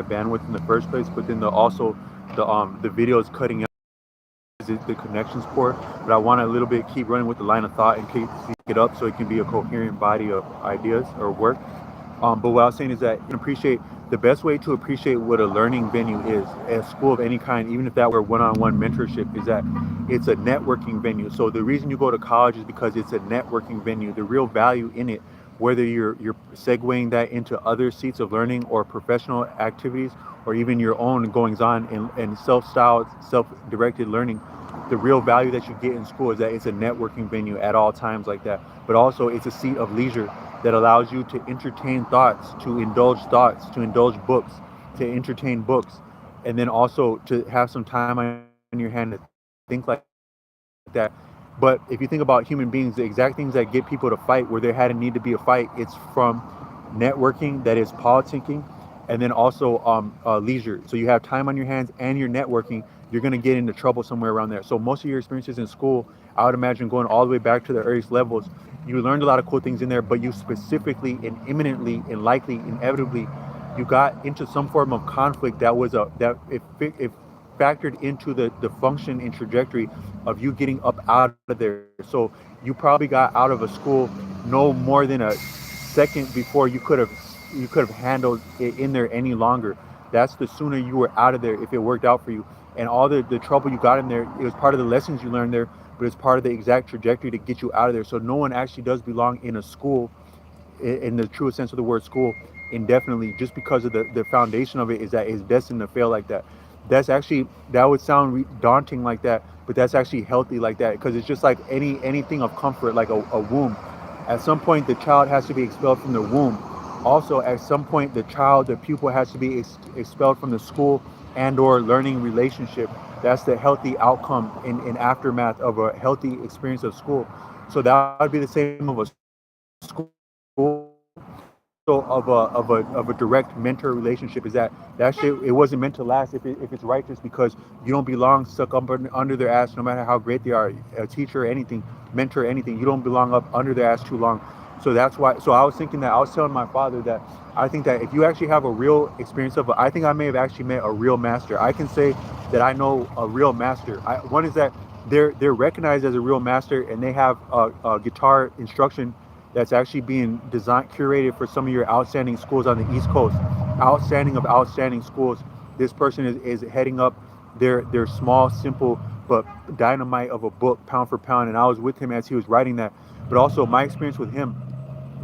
bandwidth in the first place, but then the videos cutting out the connections poor. But I want to a little bit keep running with the line of thought and keep it up so it can be a coherent body of ideas or work. But what I was saying is that you can appreciate the best way to appreciate what a learning venue is, a school of any kind, even if that were one-on-one mentorship, is that it's a networking venue. So the reason you go to college is because it's a networking venue. The real value in it, whether you're segueing that into other seats of learning or professional activities, or even your own goings on and self-styled, self-directed learning, the real value that you get in school is that it's a networking venue at all times like that. But also it's a seat of leisure that allows you to entertain thoughts, to indulge books, to entertain books, and then also to have some time on your hand to think like that. But if you think about human beings, the exact things that get people to fight where there had a need to be a fight, it's from networking, that is politicking, and then also leisure. So you have time on your hands and you're networking, you're going to get into trouble somewhere around there. So most of your experiences in school, I would imagine going all the way back to the earliest levels, you learned a lot of cool things in there, but you specifically and imminently and likely, inevitably, you got into some form of conflict that was a that it factored into the function and trajectory of you getting up out of there. So you probably got out of a school no more than a second before you could have handled it in there any longer. That's the sooner you were out of there if it worked out for you. And all the trouble you got in there, it was part of the lessons you learned there, but it's part of the exact trajectory to get you out of there. So no one actually does belong in a school in the truest sense of the word school indefinitely, just because of the foundation of it is that it's destined to fail like that. That would sound daunting like that, but that's actually healthy like that, because it's just like anything of comfort, like a womb. At some point the child has to be expelled from the womb. Also at some point the pupil has to be expelled from the school and or learning relationship. That's the healthy outcome in aftermath of a healthy experience of school. So that would be the same of a school, and also of a direct mentor relationship, is that shit, it wasn't meant to last if it's righteous, because you don't belong stuck up under their ass no matter how great they are, a teacher or anything, mentor or anything. You don't belong up under their ass too long. So that's why. So I was thinking that I was telling my father that I think that if you actually have a real experience I think I may have actually met a real master. I can say that I know a real master. One is that they're recognized as a real master, and they have a guitar instruction that's actually being designed, curated for some of your outstanding schools on the East Coast. Outstanding of outstanding schools. This person is heading up their small, simple, but dynamite of a book, pound for pound. And I was with him as he was writing that. But also my experience with him,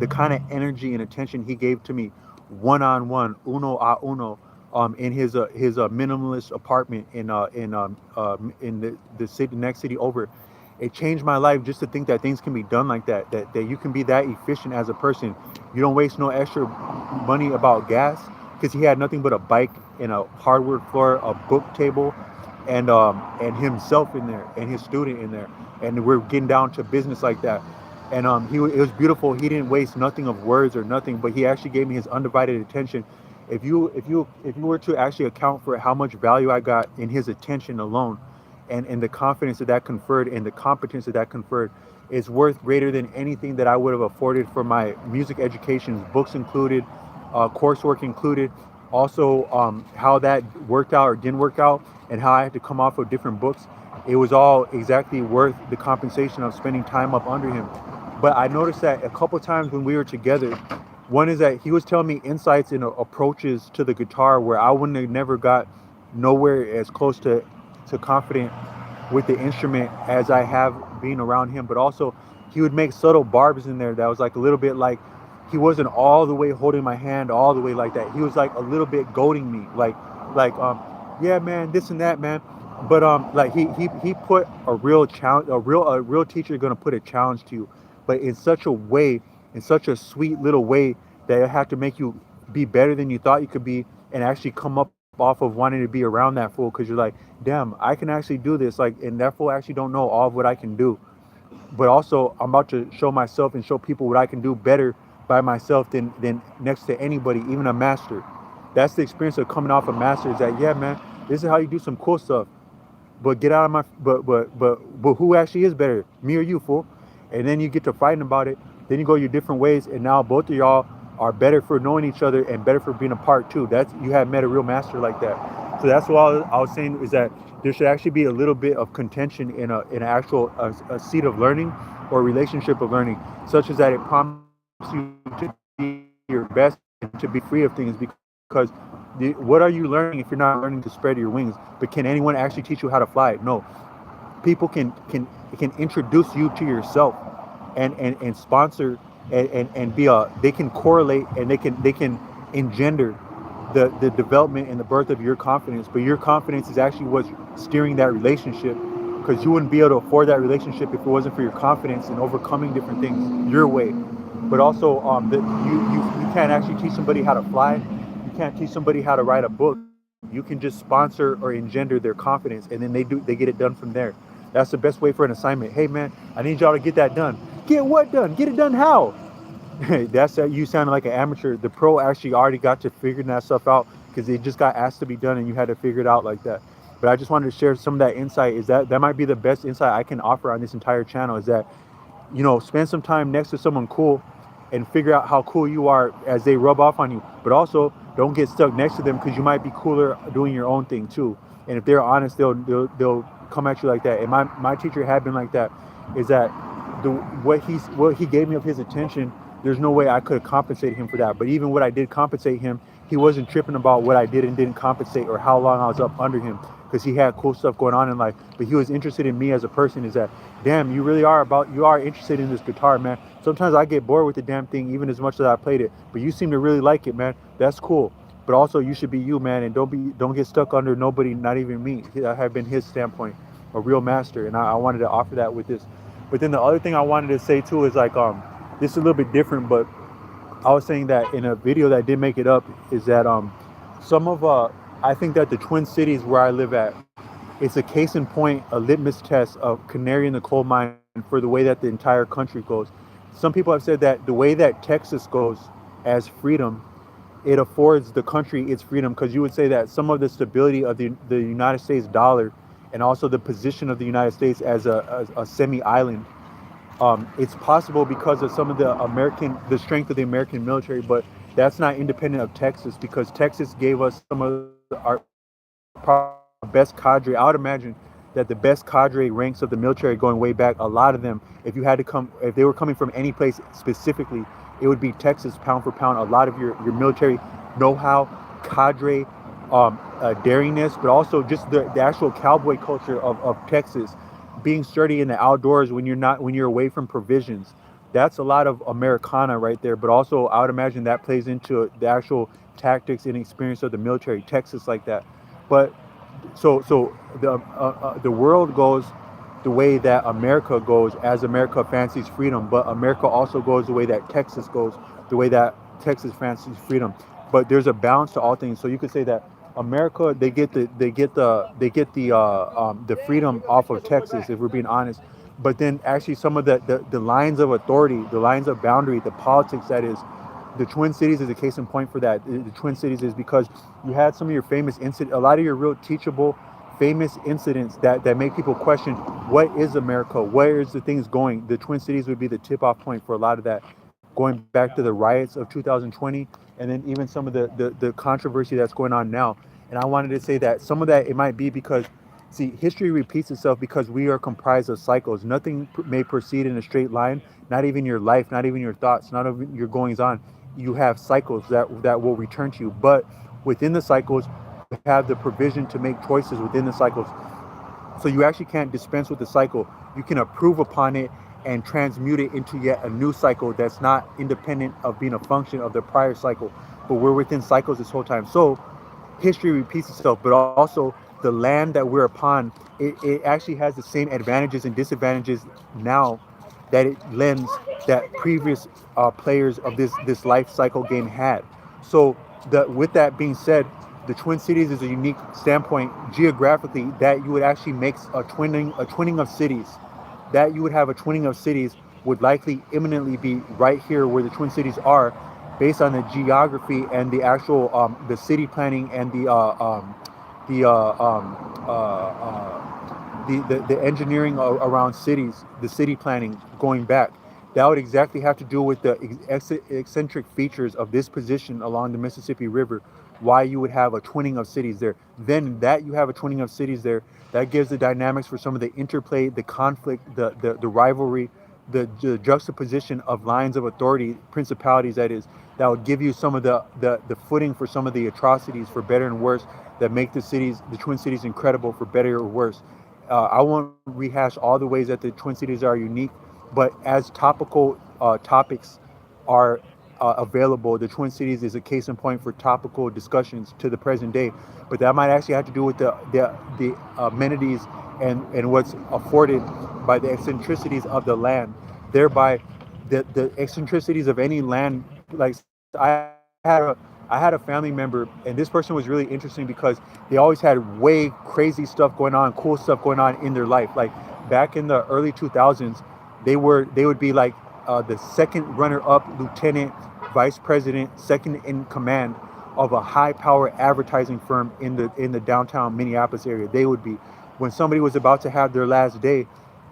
the kind of energy and attention he gave to me, one on one, uno a uno, in his minimalist apartment in the city, the next city over. It changed my life just to think that things can be done like that. That you can be that efficient as a person. You don't waste no extra money about gas, because he had nothing but a bike and a hardwood floor, a book table, and himself in there and his student in there, and we're getting down to business like that. And it was beautiful. He didn't waste nothing of words or nothing, but he actually gave me his undivided attention. If you were to actually account for how much value I got in his attention alone, and the confidence that conferred and the competence that conferred, is worth greater than anything that I would have afforded for my music education, books included, coursework included. Also, how that worked out or didn't work out, and how I had to come off of different books. It was all exactly worth the compensation of spending time up under him. But I noticed that a couple times when we were together, one is that he was telling me insights and approaches to the guitar where I wouldn't have never got nowhere as close to confident with the instrument as I have being around him. But also he would make subtle barbs in there that was like a little bit like, he wasn't all the way holding my hand all the way like that. He was like a little bit goading me, like yeah man, this and that man. But like he put a real challenge, a real teacher is gonna put a challenge to you, but in such a way, in such a sweet little way, that it had to make you be better than you thought you could be, and actually come up off of wanting to be around that fool, because you're like, damn, I can actually do this, like, and that fool actually don't know all of what I can do. But also I'm about to show myself and show people what I can do better by myself than next to anybody, even a master. That's the experience of coming off a master, is that, yeah man, this is how you do some cool stuff. But get out of my but who actually is better, me or you, fool? And then you get to fighting about it. Then you go your different ways, and now both of y'all are better for knowing each other and better for being apart too. That's you have met a real master like that. So that's what I was saying is that there should actually be a little bit of contention in an actual a seat of learning or a relationship of learning, such as that it prompts you to be your best and to be free of things because what are you learning if you're not learning to spread your wings? But can anyone actually teach you how to fly? No. People can introduce you to yourself and sponsor and be a they can correlate and they can engender the development and the birth of your confidence, but your confidence is actually what's steering that relationship because you wouldn't be able to afford that relationship if it wasn't for your confidence in overcoming different things your way. But also you can't actually teach somebody how to fly, you can't teach somebody how to write a book. You can just sponsor or engender their confidence and then they get it done from there. That's the best way for an assignment. Hey man, I need y'all to get that done. Get what done? Get it done how? That's you sounding like an amateur. The pro actually already got to figuring that stuff out because it just got asked to be done and you had to figure it out like that. But I just wanted to share some of that insight. Is that might be the best insight I can offer on this entire channel? Is that spend some time next to someone cool and figure out how cool you are as they rub off on you. But also don't get stuck next to them because you might be cooler doing your own thing too. And if they're honest, they'll come at you like that. And my teacher had been like that. Is that what he gave me of his attention? There's no way I could have compensated him for that. But even what I did compensate him, he wasn't tripping about what I did and didn't compensate or how long I was up under him because he had cool stuff going on in life. But he was interested in me as a person. Is that, damn, you are interested in this guitar, man. Sometimes I get bored with the damn thing even as much as I played it. But you seem to really like it, man. That's cool. But also you should be you, man, and don't get stuck under nobody, not even me. That had been his standpoint, a real master. And I wanted to offer that with this. But then the other thing I wanted to say too is like this is a little bit different, but I was saying that in a video that did make it up is that some of I think that the Twin Cities where I live at, it's a case in point, a litmus test of canary in the coal mine for the way that the entire country goes. Some people have said that the way that Texas goes as freedom, it affords the country its freedom because you would say that some of the stability of the United States dollar and also the position of the United States as a semi-island, it's possible because of some of the strength of the American military, but that's not independent of Texas because Texas gave us some of our best cadre. I would imagine that the best cadre ranks of the military going way back, a lot of them, if they were coming from any place specifically, it would be Texas pound for pound. A lot of your military know-how, cadre, daringness, but also just the actual cowboy culture of Texas, being sturdy in the outdoors when you're away from provisions. That's a lot of Americana right there. But also, I would imagine that plays into the actual tactics and experience of the military. Texas like that. But so the world goes the way that America goes as America fancies freedom, but America also goes the way that Texas goes, the way that Texas fancies freedom. But there's a balance to all things. So you could say that America, they get the freedom off of Texas, if we're being honest. But then actually some of the lines of authority, the lines of boundary, the politics that is, the Twin Cities is a case in point for that. The Twin Cities is because you had some of your famous incidents, a lot of your real teachable, famous incidents that make people question what is America, where is the things going. The Twin Cities would be the tip-off point for a lot of that, going back to the riots of 2020, and then even some of the controversy that's going on now. And I wanted to say that some of that, it might be because, see, history repeats itself because we are comprised of cycles. Nothing may proceed in a straight line, not even your life, not even your thoughts, not even your goings on. You have cycles that will return to you. But within the cycles, you have the provision to make choices within the cycles. So you actually can't dispense with the cycle. You can improve upon it and transmute it into yet a new cycle that's not independent of being a function of the prior cycle. But we're within cycles this whole time. So history repeats itself, but also the land that we're upon, it actually has the same advantages and disadvantages now that it lends that previous players of this life cycle game had. So with that being said, the Twin Cities is a unique standpoint geographically that you would actually make a twinning of cities. That you would have a twinning of cities would likely imminently be right here where the Twin Cities are, based on the geography and the actual the city planning and the engineering around cities, the city planning going back. That would exactly have to do with the eccentric features of this position along the Mississippi River, why you would have a twinning of cities there. Then that you have a twinning of cities there, that gives the dynamics for some of the interplay, the conflict, the rivalry, the juxtaposition of lines of authority, principalities that would give you some of the footing for some of the atrocities, for better and worse, that make the Twin Cities incredible for better or worse. I won't rehash all the ways that the Twin Cities are unique, but as topical topics are available, the Twin Cities is a case in point for topical discussions to the present day. But that might actually have to do with the amenities and what's afforded by the eccentricities of the land. Thereby, the eccentricities of any land, like had a I had a family member, and this person was really interesting because they always had way crazy stuff going on, cool stuff going on in their life. Like back in the early 2000s, they would be like the second runner-up lieutenant, vice president, second in command of a high-power advertising firm in the downtown Minneapolis area. They would be, when somebody was about to have their last day,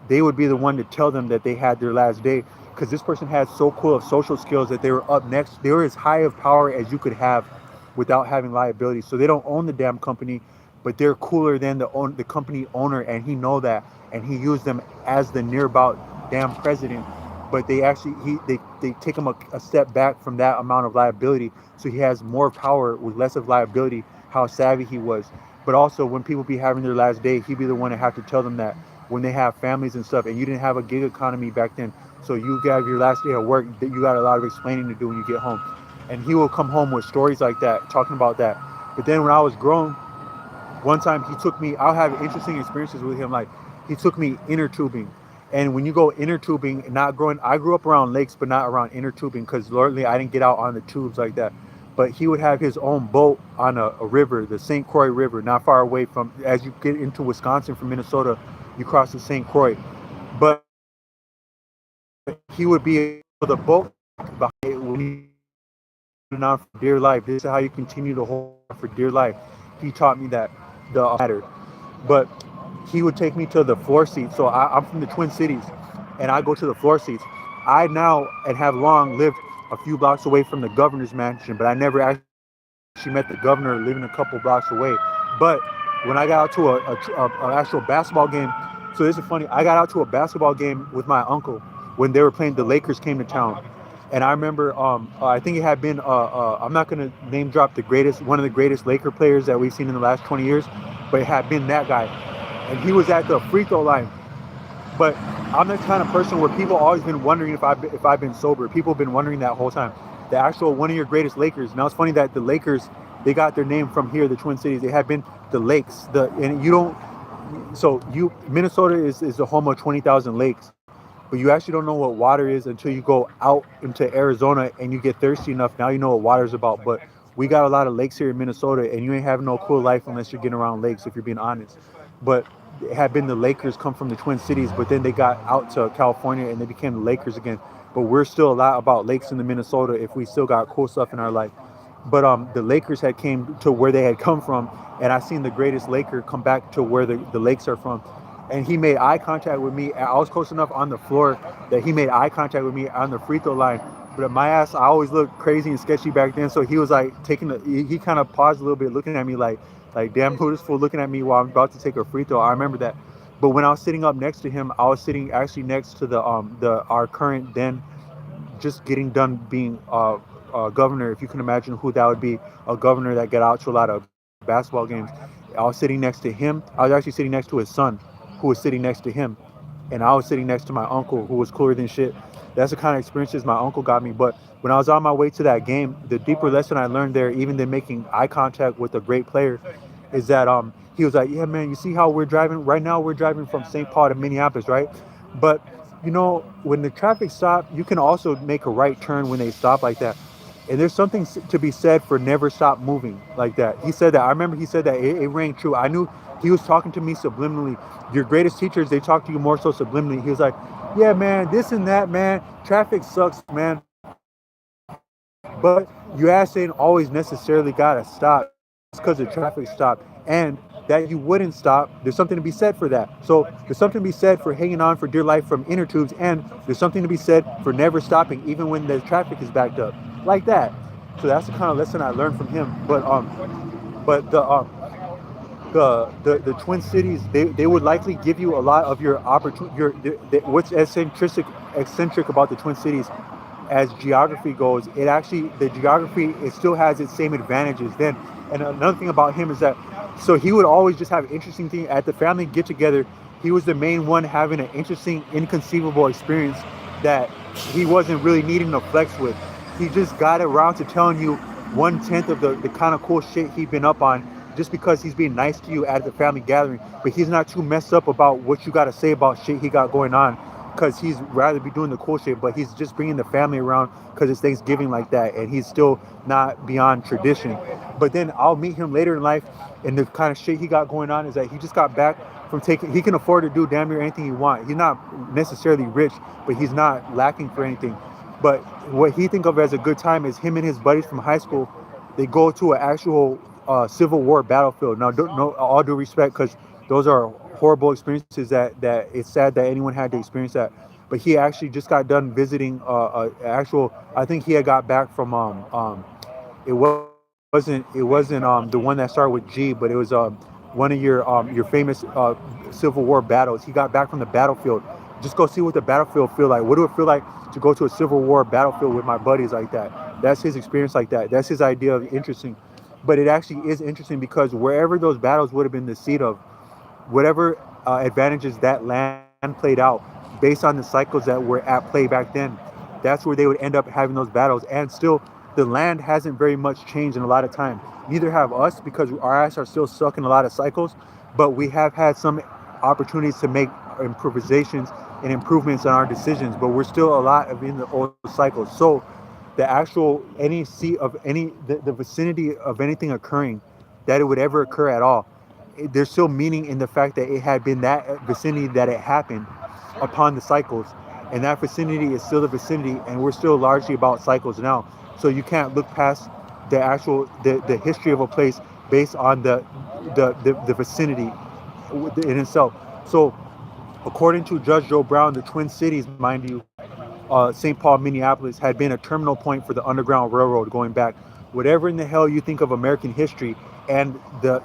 they would be the one to tell them that they had their last day, because this person had so cool of social skills that they were up next. They were as high of power as you could have without having liability. So they don't own the damn company, but they're cooler than the company owner, and he know that, and he used them as the near about damn president. But they actually they take him a step back from that amount of liability, so he has more power with less of liability. How savvy he was. But also, when people be having their last day, he'd be the one to have to tell them that when they have families and stuff, and you didn't have a gig economy back then, so you got your last day at work, that you got a lot of explaining to do when you get home. And he will come home with stories like that, talking about that. But then when I was grown, one time he took me, I'll have interesting experiences with him. Like, he took me inner tubing. And when you go inner tubing, not growing, I grew up around lakes, but not around inner tubing, because literally I didn't get out on the tubes like that. But he would have his own boat on a river, the St. Croix River, not far away from, as you get into Wisconsin from Minnesota, you cross the St. Croix. But he would be the boat behind it when he on for dear life. This is how you continue to hold on for dear life. He taught me that the matter. But he would take me to the floor seats. So I'm from the Twin Cities, and I go to the floor seats. I now and have long lived a few blocks away from the governor's mansion, but I never actually met the governor living a couple blocks away. But when I got out to a actual basketball game, so this is funny. I got out to a basketball game with my uncle when they were playing. The Lakers came to town, and I remember I think it had been I'm not gonna name drop one of the greatest Laker players that we've seen in the last 20 years, but it had been that guy, and he was at the free throw line. But I'm the kind of person where people always been wondering if I've been sober. People have been wondering that whole time. The actual one of your greatest Lakers. Now it's funny that the Lakers, they got their name from here, the Twin Cities. They had been the lakes. And you don't. So Minnesota is the home of 20,000 lakes, but you actually don't know what water is until you go out into Arizona and you get thirsty enough. Now you know what water's about. But we got a lot of lakes here in Minnesota, and you ain't having no cool life unless you're getting around lakes, if you're being honest. But it had been the Lakers come from the Twin Cities, but then they got out to California and they became the Lakers again. But we're still a lot about lakes in the Minnesota if we still got cool stuff in our life. But the Lakers had came to where they had come from, and I seen the greatest Laker come back to where the lakes are from. And he made eye contact with me. I was close enough on the floor that he made eye contact with me on the free throw line. But at my ass, I always looked crazy and sketchy back then. So he was like he kind of paused a little bit, looking at me like damn, who this fool looking at me while I'm about to take a free throw. I remember that. But when I was sitting up next to him, I was sitting actually next to our current then just getting done being governor. If you can imagine who that would be, a governor that got out to a lot of basketball games. I was sitting next to him. I was actually sitting next to his son, who was sitting next to him, and I was sitting next to my uncle, who was cooler than shit. That's the kind of experiences my uncle got me. But when I was on my way to that game, the deeper lesson I learned there, even than making eye contact with a great player, is that he was like, yeah, man, you see how we're driving right now? We're driving from St. Paul to Minneapolis, right? But when the traffic stop, you can also make a right turn when they stop like that. And there's something to be said for never stop moving like that. He said that. I remember he said that. It rang true. I knew he was talking to me subliminally. Your greatest teachers, they talk to you more so subliminally. He was like, yeah, man, this and that, man. Traffic sucks, man. But your ass ain't always necessarily got to stop. It's because the traffic stopped. And that you wouldn't stop. There's something to be said for that. So there's something to be said for hanging on for dear life from inner tubes, and there's something to be said for never stopping even when the traffic is backed up, like that. So that's the kind of lesson I learned from him. But the Twin Cities, they would likely give you a lot of your opportunity. What's eccentric about the Twin Cities as geography goes, it actually, the geography, it still has its same advantages then. And another thing about him is that, so he would always just have interesting things at the family get together. He was the main one having an interesting, inconceivable experience that he wasn't really needing to flex with. He just got around to telling you 1/10 of the kind of cool shit he'd been up on, just because he's being nice to you at the family gathering, but he's not too messed up about what you got to say about shit he got going on, because he's rather be doing the cool shit, but he's just bringing the family around because it's Thanksgiving like that, and he's still not beyond tradition. But then I'll meet him later in life, and the kind of shit he got going on is that he just got back from taking, he can afford to do damn near anything he wants. He's not necessarily rich, but he's not lacking for anything. But what he think of as a good time is him and his buddies from high school, they go to an actual Civil War battlefield. Now, no, all due respect, because those are horrible experiences that it's sad that anyone had to experience that. But he actually just got done visiting actual. I think he had got back from it wasn't the one that started with G, but it was one of your famous Civil War battles. He got back from the battlefield. Just go see what the battlefield feel like. What do it feel like to go to a Civil War battlefield with my buddies like that? That's his experience like that. That's his idea of interesting. But it actually is interesting because wherever those battles would have been the seat of, whatever advantages that land played out based on the cycles that were at play back then, that's where they would end up having those battles. And still, the land hasn't very much changed in a lot of time. Neither have us, because our ass are still stuck in a lot of cycles, but we have had some opportunities to make improvisations and improvements on our decisions, but we're still a lot of in the old cycles. So the actual, any seat of any, the vicinity of anything occurring, that it would ever occur at all, there's still meaning in the fact that it had been that vicinity that it happened upon the cycles, and that vicinity is still the vicinity, and we're still largely about cycles now. So you can't look past the actual the history of a place based on the vicinity in itself. So according to Judge Joe Brown, the Twin Cities, mind you, St. Paul, Minneapolis, had been a terminal point for the Underground Railroad going back. Whatever in the hell you think of American history and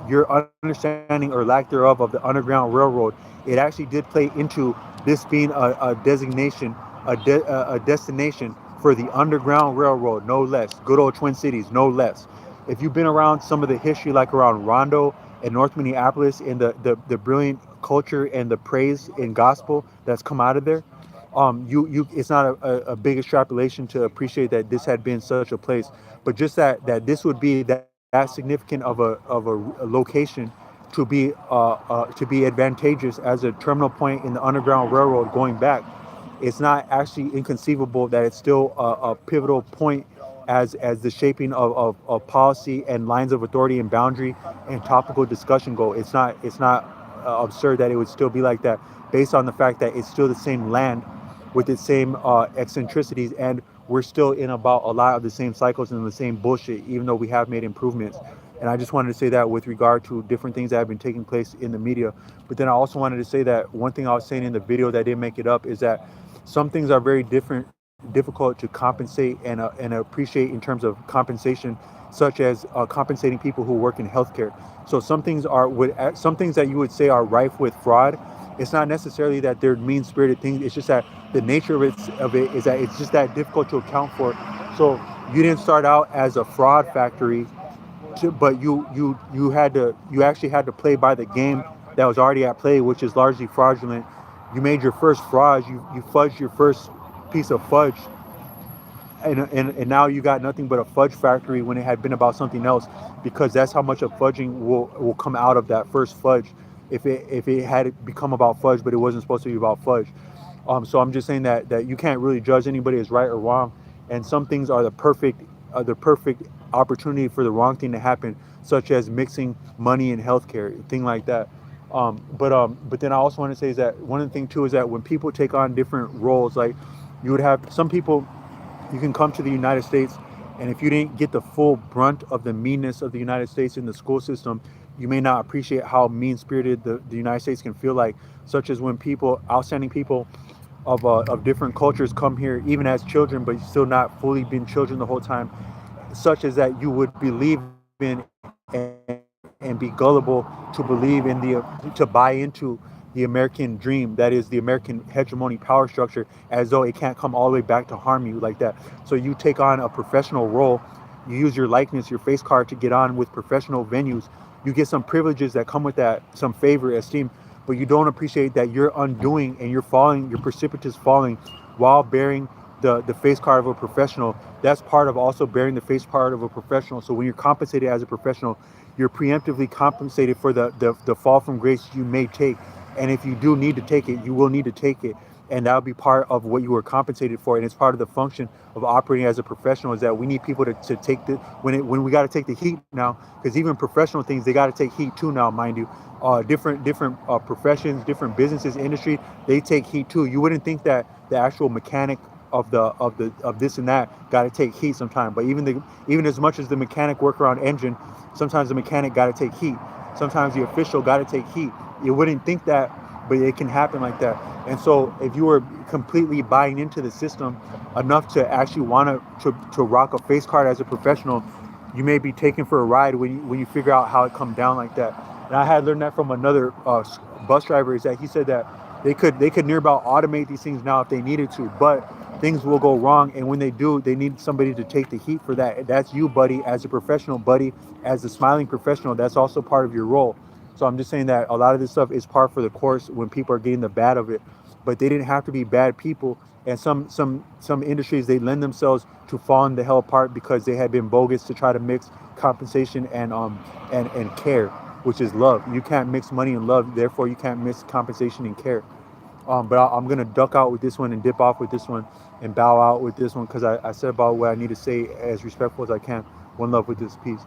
your understanding or lack thereof of the Underground Railroad, it actually did play into this being a designation, a destination for the Underground Railroad, no less. Good old Twin Cities, no less. If you've been around some of the history, like around Rondo and North Minneapolis, and the brilliant culture and the praise and gospel that's come out of there, it's not a big extrapolation to appreciate that this had been such a place, but just that this would be that significant of a location to be advantageous as a terminal point in the Underground Railroad going back. It's not actually inconceivable that it's still a pivotal point as the shaping of policy and lines of authority and boundary and topical discussion go. It's not absurd that it would still be like that, based on the fact that it's still the same land with its same eccentricities, and we're still in about a lot of the same cycles and the same bullshit, even though we have made improvements. And I just wanted to say that with regard to different things that have been taking place in the media. But then I also wanted to say that one thing I was saying in the video that didn't make it up is that some things are very difficult to compensate and appreciate in terms of compensation, such as compensating people who work in healthcare. So some things that you would say are rife with fraud. It's not necessarily that they're mean-spirited things. It's just that the nature of it is that it's just that difficult to account for. So you didn't start out as a fraud factory, but you actually had to play by the game that was already at play, which is largely fraudulent. You made your first fraud. You fudged your first piece of fudge, and now you got nothing but a fudge factory when it had been about something else, because that's how much of fudging will come out of that first fudge if it had become about fudge, but it wasn't supposed to be about fudge. So I'm just saying that you can't really judge anybody as right or wrong, and some things are the perfect opportunity for the wrong thing to happen, such as mixing money and healthcare, thing like that. But then I also want to say is that one of the things too is that when people take on different roles, like you would have some people, you can come to the United States, and if you didn't get the full brunt of the meanness of the United States in the school system, you may not appreciate how mean-spirited the United States can feel like, such as when people, outstanding people of different cultures come here, even as children, but still not fully been children the whole time, such as that you would believe in and be gullible to believe in to buy into the American dream, that is the American hegemony power structure, as though it can't come all the way back to harm you like that. So you take on a professional role, you use your likeness, your face card to get on with professional venues, you get some privileges that come with that, some favor, esteem, but you don't appreciate that you're undoing and you're falling, you're precipitous falling while bearing the face card of a professional. That's part of also bearing the face card of a professional. So when you're compensated as a professional, you're preemptively compensated for the fall from grace you may take. And if you do need to take it, you will need to take it. And that'll be part of what you were compensated for. And it's part of the function of operating as a professional, is that we need people to take the, when we got to take the heat now, because even professional things, they got to take heat too now, mind you. Different professions, different businesses, industry, they take heat too. You wouldn't think that the actual mechanic of this and that got to take heat sometime, but even as much as the mechanic work around engine, sometimes the mechanic got to take heat. Sometimes the official got to take heat. You wouldn't think that, but it can happen like that. And so if you were completely buying into the system enough to actually want to rock a face card as a professional, you may be taken for a ride when you figure out how it come down like that. And I had learned that from another bus driver, is that he said that they could near about automate these things now if they needed to, but things will go wrong, and when they do, they need somebody to take the heat for that. That's you, buddy, as a professional, buddy, as a smiling professional. That's also part of your role. So I'm just saying that a lot of this stuff is par for the course when people are getting the bad of it, but they didn't have to be bad people. And some industries, they lend themselves to falling the hell apart because they had been bogus to try to mix compensation and care, which is love. You can't mix money and love, therefore you can't mix compensation and care. But I'm gonna duck out with this one and dip off with this one and bow out with this one, because I said about what I need to say as respectful as I can. One love with this piece.